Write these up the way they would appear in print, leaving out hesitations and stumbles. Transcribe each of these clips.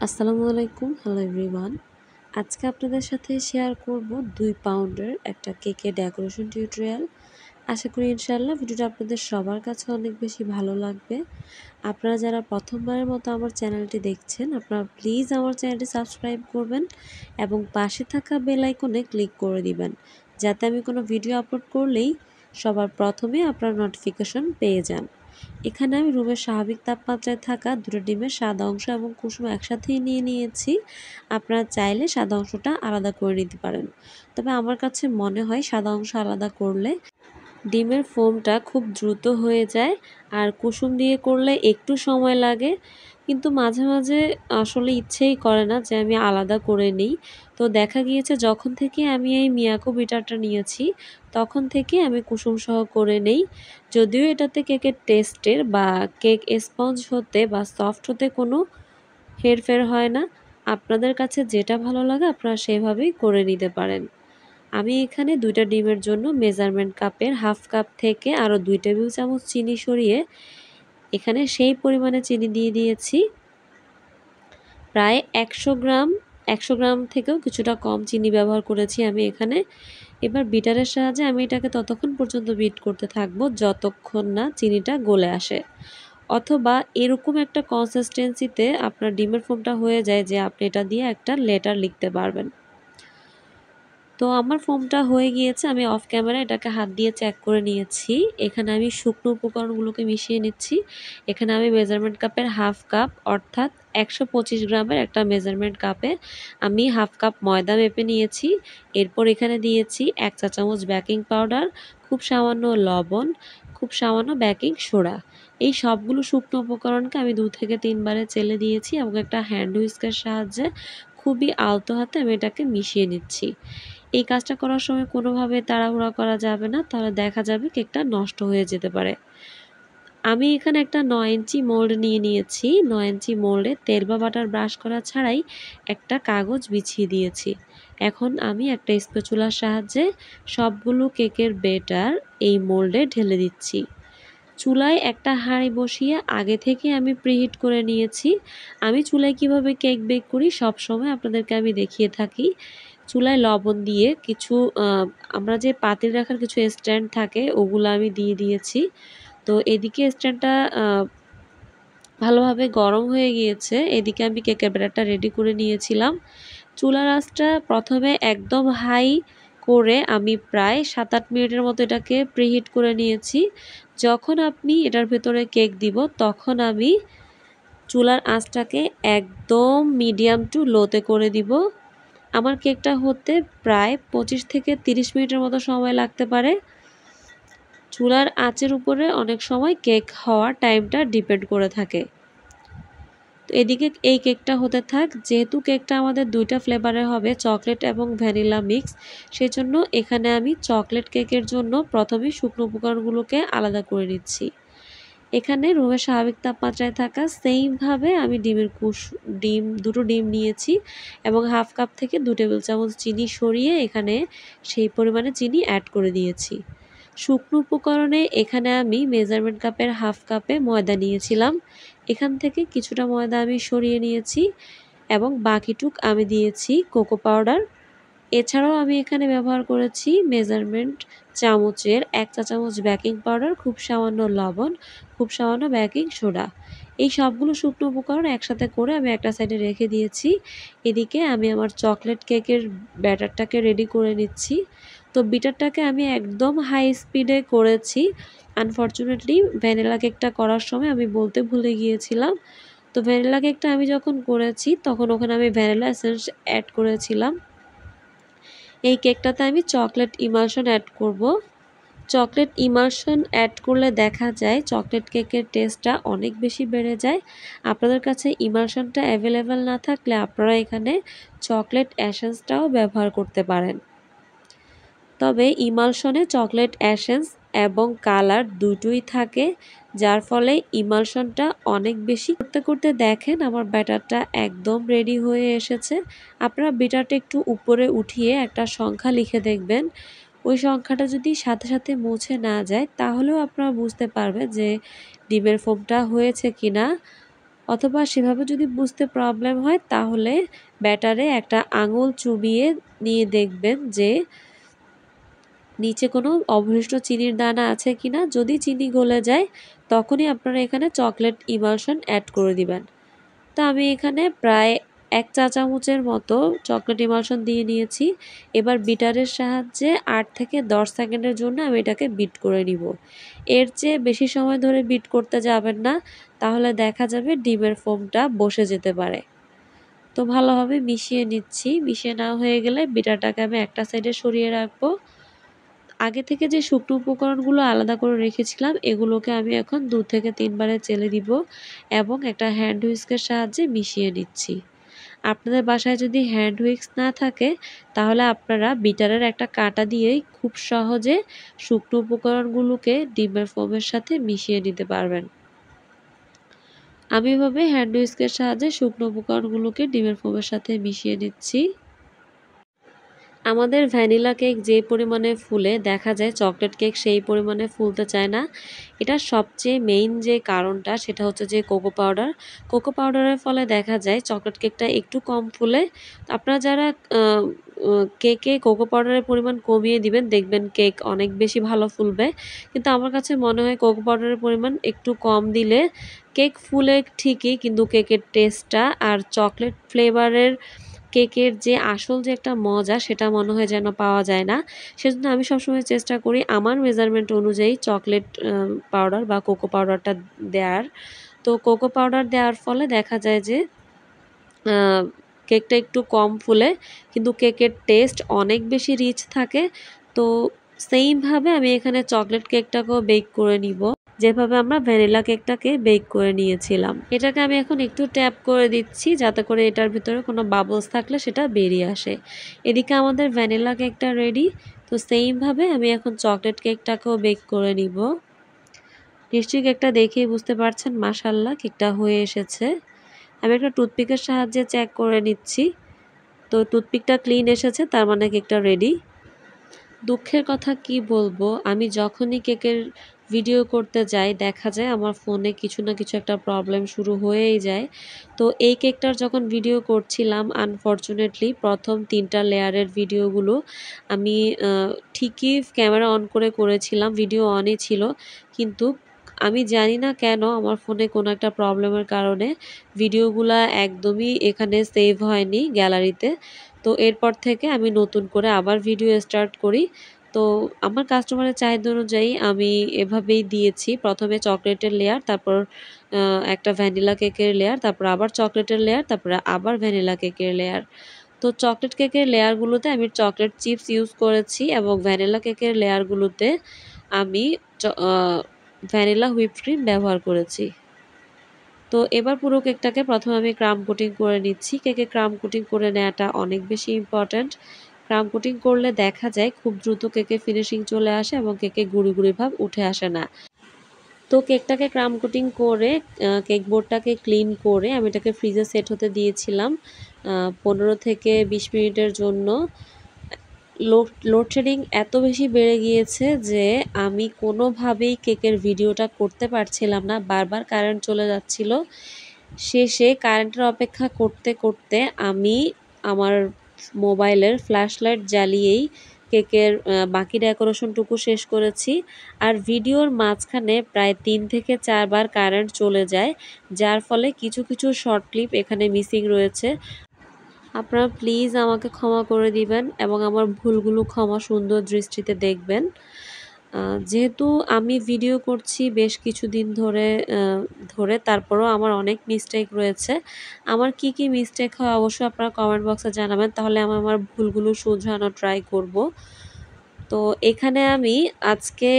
আসসালামু আলাইকুম, hello everyone. আজকে আপনাদের সাথে শেয়ার করব 2 পাউন্ডের একটা কেকের ডেকোরেশন টিউটোরিয়াল। আশা করি ইনশাআল্লাহ ভিডিওটা আপনাদের সবার কাছে অনেক বেশি ভালো লাগবে। আপনারা যারা প্রথমবারের মতো আমার চ্যানেলটি দেখছেন, আপনারা প্লিজ আমার চ্যানেলটি সাবস্ক্রাইব করবেন এবং পাশে থাকা বেল আইকনে ক্লিক করে দিবেন, যাতে আমি কোনো ভিডিও আপলোড করলেই সবার প্রথমে আপনারা নোটিফিকেশন পেয়ে যান। এখানে আমি রুমের স্বাভাবিক তাপমাত্রায় থাকা দুটো ডিমের সাদা অংশ এবং কুসুম একসাথেই নিয়ে নিয়েছি। আপনারা চাইলে সাদা অংশটা আলাদা করে নিতে পারেন, তবে আমার কাছে মনে হয় সাদা অংশ আলাদা করলে ডিমের ফোমটা খুব দ্রুত হয়ে যায়, আর কুসুম দিয়ে করলে একটু সময় লাগে। কিন্তু মাঝে মাঝে আসলে ইচ্ছেই করে না যে আমি আলাদা করে নিই। তো দেখা গিয়েছে যখন থেকে আমি এই মিয়াকো বিটারটা নিয়েছি, তখন থেকে আমি কুসুম সহ করে নেই। যদিও এটাতে কেকের টেস্টের বা কেক স্পঞ্জ হতে বা সফট হতে কোনো হেরফের হয় না। আপনাদের কাছে যেটা ভালো লাগে আপনারা সেভাবেই করে নিতে পারেন। আমি এখানে 2টা ডিমের জন্য মেজারমেন্ট কাপের হাফ কাপ থেকে আরও 2 টেবিল চামচ চিনি সরিয়ে এখানে সেই পরিমাণে চিনি দিয়ে দিয়েছি। প্রায় 100 গ্রাম থেকেও কিছুটা কম চিনি ব্যবহার করেছি আমি এখানে। এবার বিটারের সাহায্যে আমি এটাকে ততক্ষণ পর্যন্ত বিট করতে থাকবো যতক্ষণ না চিনিটা গলে আসে, অথবা এরকম একটা কনসিস্টেন্সিতে আপনার ডিমের ফোমটা হয়ে যায় যে আপনি এটা দিয়ে একটা লেটার লিখতে পারবেন। তো আমার ফোমটা হয়ে গিয়েছে, আমি অফ ক্যামেরা এটাকে হাত দিয়ে চেক করে নিয়েছি। এখানে আমি শুকনো উপকরণগুলোকে মিশিয়ে নিচ্ছি। এখানে আমি মেজারমেন্ট কাপের হাফ কাপ অর্থাৎ 125 গ্রামের একটা মেজারমেন্ট কাপে আমি হাফ কাপ ময়দা মেপে নিয়েছি। এরপর এখানে দিয়েছি 1 চা চামচ বেকিং পাউডার, খুব সামান্য লবণ, খুব সামান্য বেকিং সোডা। এই সবগুলো শুকনো উপকরণকে আমি 2 থেকে 3 বারে চেলে দিয়েছি এবং একটা হ্যান্ড হুইস্কের সাহায্যে খুবই আলতো হাতে আমি এটাকে মিশিয়ে নিচ্ছি। এই কাজটা করার সময় কোনোভাবে তাড়াহুড়া করা যাবে না, তাহলে দেখা যাবে কেকটা নষ্ট হয়ে যেতে পারে। আমি এখানে একটা 9 ইঞ্চি মোল্ড নিয়ে নিয়েছি। 9 ইঞ্চি মোল্ডে তেল বা বাটার ব্রাশ করা ছাড়াই একটা কাগজ বিছিয়ে দিয়েছি। এখন আমি একটা স্প্যাচুলার সাহায্যে সবগুলো কেকের ব্যাটার এই মোল্ডে ঢেলে দিচ্ছি। চুলায় একটা হাঁড়ি বসিয়ে আগে থেকে আমি প্রিহিট করে নিয়েছি। আমি চুলায় কিভাবে কেক বেক করি সব সময় আপনাদেরকে আমি দেখিয়ে থাকি। চুলায় লবণ দিয়ে কিছু আমরা যে পাতিল রাখার কিছু স্ট্যান্ড থাকে ওগুলো আমি দিয়ে দিয়েছি। তো এদিকে স্ট্যান্ডটা ভালোভাবে গরম হয়ে গিয়েছে, এদিকে আমি কেকের ব্যাটারটা রেডি করে নিয়েছিলাম। চুলার আঁচটা প্রথমে একদম হাই করে আমি প্রায় 7-8 মিনিটের মতো এটাকে প্রিহিট করে নিয়েছি। যখন আপনি এটার ভেতরে কেক দিব তখন আমি চুলার আঁচটাকে একদম মিডিয়াম টু লোতে করে দিব। আমার কেকটা হতে প্রায় 25 থেকে 30 মিনিটের মতো সময় লাগতে পারে। চুলার আঁচের উপরে অনেক সময় কেক হওয়ার টাইমটা ডিপেন্ড করে থাকে। তো এদিকে এই কেকটা হতে থাক। যেহেতু কেকটা আমাদের 2টা ফ্লেভারের হবে, চকলেট এবং ভ্যানিলা মিক্স, সেই জন্য এখানে আমি চকলেট কেকের জন্য প্রথমেই শুকনো উপকরণগুলোকে আলাদা করে নিচ্ছি। এখানে রুমের স্বাভাবিক তাপমাত্রায় থাকা সেইমভাবে আমি দুটো ডিম নিয়েছি এবং হাফ কাপ থেকে 2 টেবিল চামচ চিনি সরিয়ে এখানে সেই পরিমাণে চিনি অ্যাড করে দিয়েছি। শুকনো উপকরণে এখানে আমি মেজারমেন্ট কাপের হাফ কাপে ময়দা নিয়েছিলাম। এখান থেকে কিছুটা ময়দা আমি সরিয়ে নিয়েছি এবং বাকিটুক আমি দিয়েছি কোকো পাউডার। এছাড়াও আমি এখানে ব্যবহার করেছি মেজারমেন্ট চামচের 1 চা চামচ বেকিং পাউডার, খুব সামান্য লবণ, খুব সামান্য বেকিং সোডা। এই সবগুলো শুকনো উপকরণ একসাথে করে আমি একটা সাইডে রেখে দিয়েছি। এদিকে আমি আমার চকলেট কেকের ব্যাটারটাকে রেডি করে নিচ্ছি। তো বিটারটাকে আমি একদম হাই স্পিডে করেছি। আনফরচুনেটলি ভ্যানিলা কেকটা করার সময় আমি বলতে ভুলে গিয়েছিলাম। তো ভ্যানিলা কেকটা আমি যখন করেছি তখন ওখানে আমি ভ্যানিলা এসেন্স অ্যাড করেছিলাম। এই কেকটাতে আমি চকলেট ইমালশন অ্যাড করব। চকলেট ইমালশন অ্যাড করলে দেখা যায় চকলেট কেকের টেস্টটা অনেক বেশি বেড়ে যায়। আপনাদের কাছে ইমালশনটা অ্যাভেলেবেল না থাকলে আপনারা এখানে চকলেট এসেন্সটাও ব্যবহার করতে পারেন। তবে ইমালশনে চকলেট এসেন্স এবং কালার দুটোই থাকে, যার ফলে ইমালশনটা অনেক বেশি করতে করতে দেখেন আমার ব্যাটারটা একদম রেডি হয়ে এসেছে। আপনারা ব্যাটারটা একটু উপরে উঠিয়ে একটা সংখ্যা লিখে দেখবেন। ওই সংখ্যাটা যদি সাথে সাথে মুছে না যায় তাহলেও আপনারা বুঝতে পারবেন যে ডিমের ফোমটা হয়েছে কিনা। অথবা সেভাবে যদি বুঝতে প্রবলেম হয় তাহলে ব্যাটারে একটা আঙুল চুবিয়ে নিয়ে দেখবেন যে নিচে কোনো অবশিষ্ট চিনির দানা আছে কিনা। যদি চিনি গলে যায় তখনই আপনারা এখানে চকলেট ইমালশন অ্যাড করে দিবেন। তো আমি এখানে প্রায় 1 চা চামচের মতো চকলেট ইমালশন দিয়ে নিয়েছি। এবার বিটারের সাহায্যে 8 থেকে 10 সেকেন্ডের জন্য আমি এটাকে বিট করে নিব। এর চেয়ে বেশি সময় ধরে বিট করতে যাবেন না, তাহলে দেখা যাবে ডিমের ফোমটা বসে যেতে পারে। তো ভালোভাবে মিশিয়ে নিচ্ছি। মিশিয়ে নেওয়া হয়ে গেলে বিটারটাকে আমি একটা সাইডে সরিয়ে রাখবো। আগে থেকে যে শুকনো উপকরণগুলো আলাদা করে রেখেছিলাম এগুলোকে আমি এখন 2 থেকে 3 বারে চেলে দিব এবং একটা হ্যান্ড হুইস্কের সাহায্যে মিশিয়ে নিচ্ছি। আপনাদের বাসায় যদি হ্যান্ড হুইস্ক না থাকে তাহলে আপনারা বিটারের একটা কাঁটা দিয়েই খুব সহজে শুকনো উপকরণগুলোকে ডিমের ফোমের সাথে মিশিয়ে নিতে পারবেন। আমি এভাবে হ্যান্ড হুইস্কের সাহায্যে শুকনো উপকরণগুলোকে ডিমের ফোমের সাথে মিশিয়ে নিচ্ছি। আমাদের ভ্যানিলা কেক যে পরিমাণে ফুলে দেখা যায় চকলেট কেক সেই পরিমাণে ফুলতে চায় না। এটার সবচেয়ে মেইন যে কারণটা সেটা হচ্ছে যে কোকো পাউডার। কোকো পাউডারের ফলে দেখা যায় চকলেট কেকটা একটু কম ফুলে। আপনারা যারা কেকে কোকো পাউডারের পরিমাণ কমিয়ে দিবেন দেখবেন কেক অনেক বেশি ভালো ফুলবে। কিন্তু আমার কাছে মনে হয় কোকো পাউডারের পরিমাণ একটু কম দিলে কেক ফুলে ঠিকই, কিন্তু কেকের টেস্টটা আর চকলেট ফ্লেভারের কেকের যে আসল যে একটা মজা সেটা মনে হয় যেন পাওয়া যায় না। সেজন্য আমি সবসময় চেষ্টা করি আমার মেজারমেন্ট অনুযায়ী চকলেট পাউডার বা কোকো পাউডারটা দেওয়ার। তো কোকো পাউডার দেওয়ার ফলে দেখা যায় যে আ কেকটা একটু কম ফুলে কিন্তু কেকের টেস্ট অনেক বেশি রিচ থাকে। তো সেইম ভাবে আমি এখানে চকলেট কেকটাকেও বেক করে নিব, যেভাবে আমরা ভ্যানিলা কেকটাকে বেক করে নিয়েছিলাম। এটাকে আমি এখন একটু ট্যাপ করে দিচ্ছি যাতে করে এটার ভিতরে কোনো বাবলস থাকলে সেটা বেরিয়ে আসে। এদিকে আমাদের ভ্যানিলা কেকটা রেডি। তো সেইম ভাবে আমি এখন চকলেট কেকটাকেও বেক করে নিব। নিশ্চয়ই কেকটা দেখেই বুঝতে পারছেন মাশাআল্লাহ কেকটা হয়ে এসেছে। আমি একটা টুথপিকের সাহায্যে চেক করে নিচ্ছি। তো টুথপিকটা ক্লিন এসেছে, তার মানে কেকটা রেডি। দুঃখের কথা কি বলবো, আমি যখনই কেকের ভিডিও করতে যাই দেখা যায় আমার ফোনে কিছু না কিছু একটা প্রবলেম শুরু হয়েই যায়। তো এই কেকটার যখন ভিডিও করছিলাম আনফরচুনেটলি প্রথম 3টা লেয়ারের ভিডিওগুলো আমি ঠিকই ক্যামেরা অন করে করেছিলাম, ভিডিও অনই ছিল, কিন্তু আমি জানি না কেন আমার ফোনে কোনো একটা প্রবলেমের কারণে ভিডিওগুলা একদমই এখানে সেভ হয়নি গ্যালারিতে। তো এরপর থেকে আমি নতুন করে আবার ভিডিও স্টার্ট করি। তো আমার কাস্টমারের চাহিদা অনুযায়ী আমি এভাবেই দিয়েছি। প্রথমে চকলেটের লেয়ার, তারপর একটা ভ্যানিলা কেকের লেয়ার, তারপর আবার চকলেটের লেয়ার, তারপরে আবার ভ্যানিলা কেকের লেয়ার। তো চকলেট কেকের লেয়ারগুলোতে আমি চকলেট চিপস ইউজ করেছি এবং ভ্যানিলা কেকের লেয়ারগুলোতে আমি চ আ ভ্যানিলা হুইপড ক্রিম ব্যবহার করেছি। তো এবার পুরো কেকটাকে প্রথমে আমি ক্রাম কোটিং করে নিচ্ছি। কেকে ক্রাম কোটিং করে নেওয়াটা অনেক বেশি ইম্পর্ট্যান্ট। ক্রাম কোটিং করলে দেখা যায় খুব দ্রুত কেকে ফিনিশিং চলে আসে এবং কেকে গুঁড়ি, গুঁড়ি ভাব উঠে আসে না। তো কেকটাকে ক্রাম কোটিং করে কেক বোর্ডটাকে ক্লিন করে আমি এটাকে ফ্রিজে সেট হতে দিয়েছিলাম 15 থেকে 20 মিনিটের জন্য। লোডশেডিং এত বেশি বেড়ে গিয়েছে যে আমি কোনোভাবেই কেকের ভিডিওটা করতে পারছিলাম না। বারবার কারেন্ট চলে যাচ্ছিল। শেষে কারেন্টের অপেক্ষা করতে, করতে আমি আমার মোবাইলের ফ্ল্যাশ লাইট জ্বালিয়েই কেকের বাকি ডেকোরেশনটুকু শেষ করেছি। আর ভিডিওর মাঝখানে প্রায় 3 থেকে 4 বার কারেন্ট চলে যায়। যার ফলে কিছু, কিছু শর্ট ক্লিপ এখানে মিসিং রয়েছে। আপনারা প্লিজ আমাকে ক্ষমা করে দিবেন এবং আমার ভুলগুলো ক্ষমা সুন্দর দৃষ্টিতে দেখবেন। যেহেতু আমি ভিডিও করছি বেশ কিছুদিন ধরে তারপরেও আমার অনেক মিস্টেক রয়েছে। আমার কি, কি মিস্টেক হয় অবশ্যই আপনারা কমেন্ট বক্সে জানাবেন, তাহলে আমি আমার ভুলগুলো শুধরানোর ট্রাই করব। তো এখানে আমি আজকে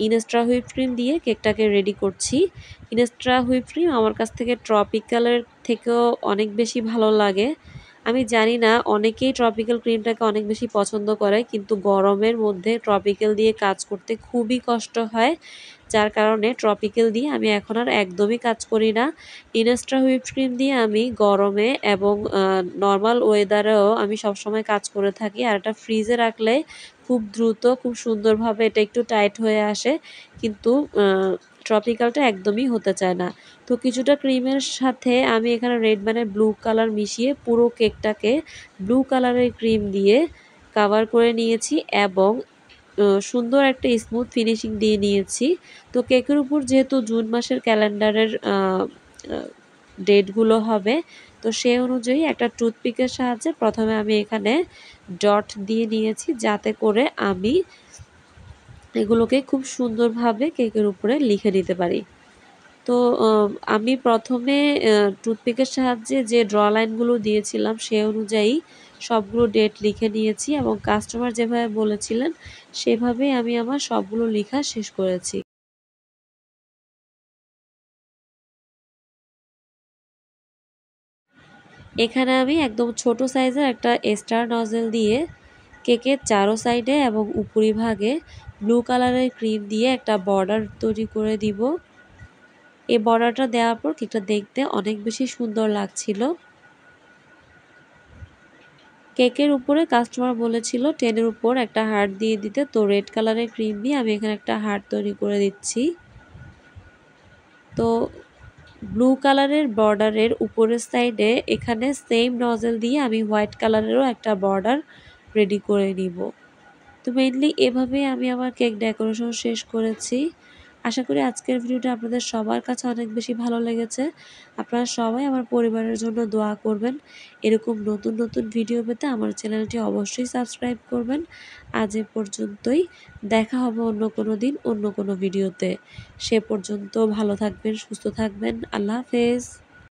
ইনস্টা হুইপড ক্রিম দিয়ে কেকটাকে রেডি করছি। ইনস্টা হুইপড ক্রিম আমার কাছ থেকে ট্রপিক্যালের থেকেও অনেক বেশি ভালো লাগে। আমি জানি না অনেকেই ট্রপিক্যাল ক্রিমটাকে অনেক বেশি পছন্দ করে, কিন্তু গরমের মধ্যে ট্রপিক্যাল দিয়ে কাজ করতে খুবই কষ্ট হয়। যার কারণে ট্রপিক্যাল দিয়ে আমি এখন আর একদমই কাজ করি না। ইনস্টা হুইপড ক্রিম দিয়ে আমি গরমে এবং নরমাল ওয়েদারেও আমি সবসময় কাজ করে থাকি। আর এটা ফ্রিজে রাখলে খুব দ্রুত খুব সুন্দরভাবে এটা একটু টাইট হয়ে আসে। কিন্তু ট্রপিক্যালটা একদমই হতে চায় না। তো কিছুটা ক্রিমের সাথে আমি এখানে রেড ব্যানের ব্লু কালার মিশিয়ে পুরো কেকটাকে ব্লু কালারের ক্রিম দিয়ে কাভার করে নিয়েছি এবং সুন্দর একটা স্মুথ ফিনিশিং দিয়ে নিয়েছি। তো কেকের উপর যেহেতু জুন মাসের ক্যালেন্ডারের ডেটগুলো হবে, তো সেই অনুযায়ী একটা টুথপিকের সাহায্যে প্রথমে আমি এখানে ডট দিয়ে নিয়েছি, যাতে করে আমি এগুলোকে খুব সুন্দরভাবে কেকের উপরে লিখে নিতে পারি। তো আমি প্রথমে টুথপিকের সাহায্যে যে ড্র লাইনগুলো দিয়েছিলাম সেই অনুযায়ী সবগুলো ডেট লিখে নিয়েছি এবং কাস্টমার যেভাবে বলেছিলেন সেভাবেই আমি আমার সবগুলো লেখা শেষ করেছি। এখানে আমি একদম ছোট সাইজের একটা স্টার নজেল দিয়ে কেকের চারো সাইডে এবং উপরিভাগে ব্লু কালারের ক্রিম দিয়ে একটা বর্ডার তৈরি করে দিব। এই বর্ডারটা দেওয়ার পর কেকটা দেখতে অনেক বেশি সুন্দর লাগছিল। কেকের উপরে কাস্টমার বলেছিল 10 এর উপর একটা হার্ট দিয়ে দিতে, তো রেড কালারের ক্রিম দিয়ে আমি এখানে একটা হার্ট তৈরি করে দিচ্ছি। তো ব্লু কালারের বর্ডারের উপরের সাইডে এখানে সেম নজেল দিয়ে আমি হোয়াইট কালারেরও একটা বর্ডার রেডি করে নিব। তো মেইনলি এভাবেই আমি আমার কেক ডেকোরেশন শেষ করেছি। আশা করি আজকের ভিডিওটা আপনাদের সবার কাছে অনেক বেশি ভালো লেগেছে। আপনারা সবাই আমার পরিবারের জন্য দোয়া করবেন। এরকম নতুন নতুন ভিডিও পেতে আমার চ্যানেলটি অবশ্যই সাবস্ক্রাইব করবেন। আজ এ পর্যন্তই, দেখা হবে অন্য কোনো দিন অন্য কোনো ভিডিওতে। সে পর্যন্ত ভালো থাকবেন, সুস্থ থাকবেন। আল্লাহ হাফেজ।